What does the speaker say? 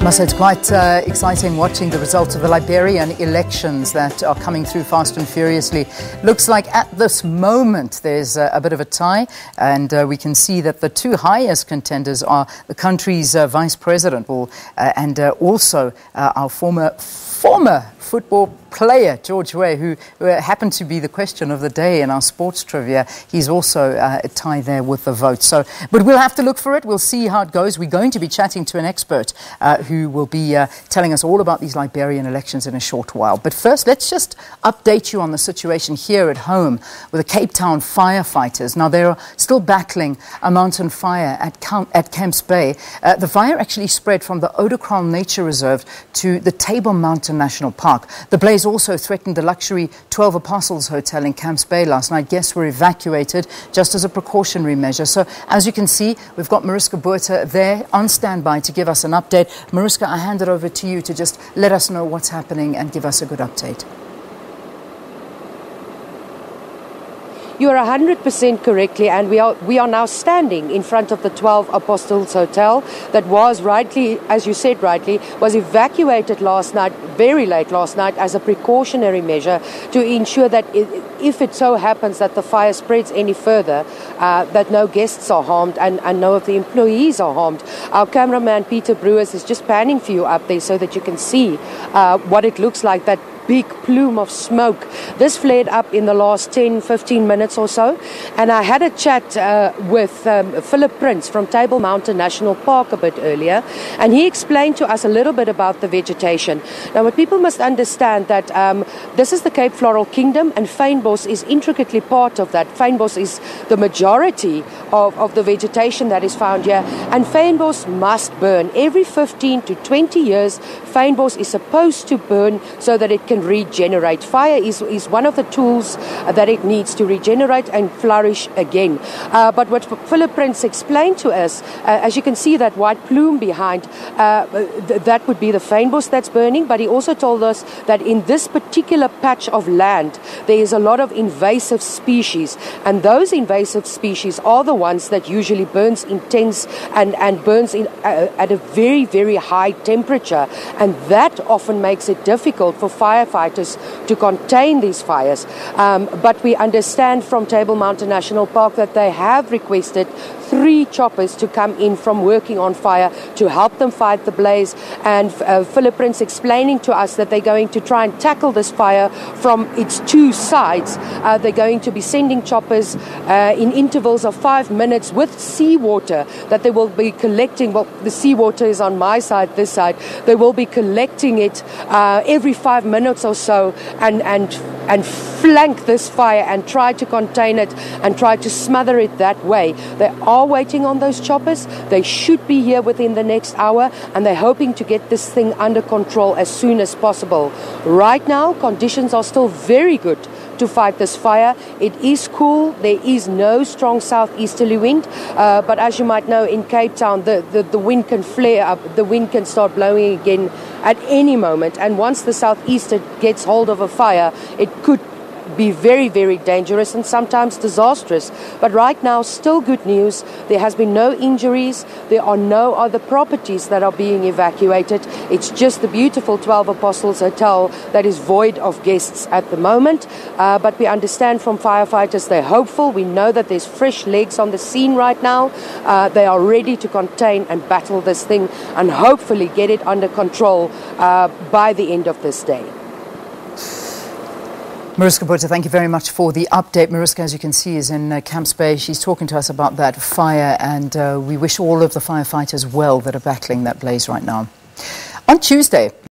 Must say it's quite exciting watching the results of the Liberian elections that are coming through fast and furiously. Looks like at this moment there's a bit of a tie, and we can see that the two highest contenders are the country's vice president and also our former football player, George Weah, who happened to be the question of the day in our sports trivia. He's also a tie there with the vote. But we'll have to look for it. We'll see how it goes. We're going to be chatting to an expert who will be telling us all about these Liberian elections in a short while. But first, let's just update you on the situation here at home with the Cape Town firefighters. Now, they're still battling a mountain fire at Camps Bay. The fire actually spread from the Oudekraal Nature Reserve to the Table Mountain National Park. The blaze also threatened the luxury 12 Apostles Hotel in Camps Bay last night. Guests were evacuated just as a precautionary measure. So, as you can see, we've got Mariska Botha there on standby to give us an update. Mariska, I hand it over to you to just let us know what's happening and give us a good update. You are 100% correctly, and we are now standing in front of the 12 Apostles Hotel that was rightly, as you said rightly, was evacuated last night, very late last night, as a precautionary measure to ensure that if it so happens that the fire spreads any further, that no guests are harmed and no of the employees are harmed. Our cameraman Peter Brewers is just panning for you up there so that you can see what it looks like, that big plume of smoke. This flared up in the last 10-15 minutes or so, and I had a chat with Philip Prince from Table Mountain National Park a bit earlier, and he explained to us a little bit about the vegetation. Now, what people must understand that this is the Cape Floral Kingdom, and fynbos is intricately part of that. Fynbos is the majority of the vegetation that is found here, and fynbos must burn. Every 15 to 20 years, fynbos is supposed to burn so that it can regenerate. Fire is one of the tools that it needs to regenerate and flourish again. But what Philip Prince explained to us, as you can see that white plume behind, that would be the fynbos that's burning, but he also told us that in this particular patch of land there is a lot of invasive species, and those invasive species are the ones that usually burns intense and burns at a very, very high temperature, and that often makes it difficult for firefighters to contain these fires. But we understand from Table Mountain National Park that they have requested 3 choppers to come in from working on fire to help them fight the blaze, and Philip Prince explaining to us that they're going to try and tackle this fire from its 2 sides. They're going to be sending choppers in intervals of 5 minutes with seawater that they will be collecting. Well, the seawater is on my side, this side. They will be collecting it every 5 minutes or so and flank this fire and try to contain it and try to smother it that way. They are waiting on those choppers. They should be here within the next hour, and they're hoping to get this thing under control as soon as possible. Right now, conditions are still very good to fight this fire. It is cool. There is no strong southeasterly wind, but as you might know, in Cape Town, the wind can flare up. The wind can start blowing again at any moment, and once the southeaster gets hold of a fire, it could be very, very dangerous and sometimes disastrous. But right now, still good news. There has been no injuries. There are no other properties that are being evacuated. It's just the beautiful 12 Apostles Hotel that is void of guests at the moment. But we understand from firefighters they're hopeful. We know that there's fresh legs on the scene right now. They are ready to contain and battle this thing and hopefully get it under control by the end of this day. Mariska Botha, thank you very much for the update. Mariska, as you can see, is in Camps Bay. She's talking to us about that fire, and we wish all of the firefighters well that are battling that blaze right now. On Tuesday,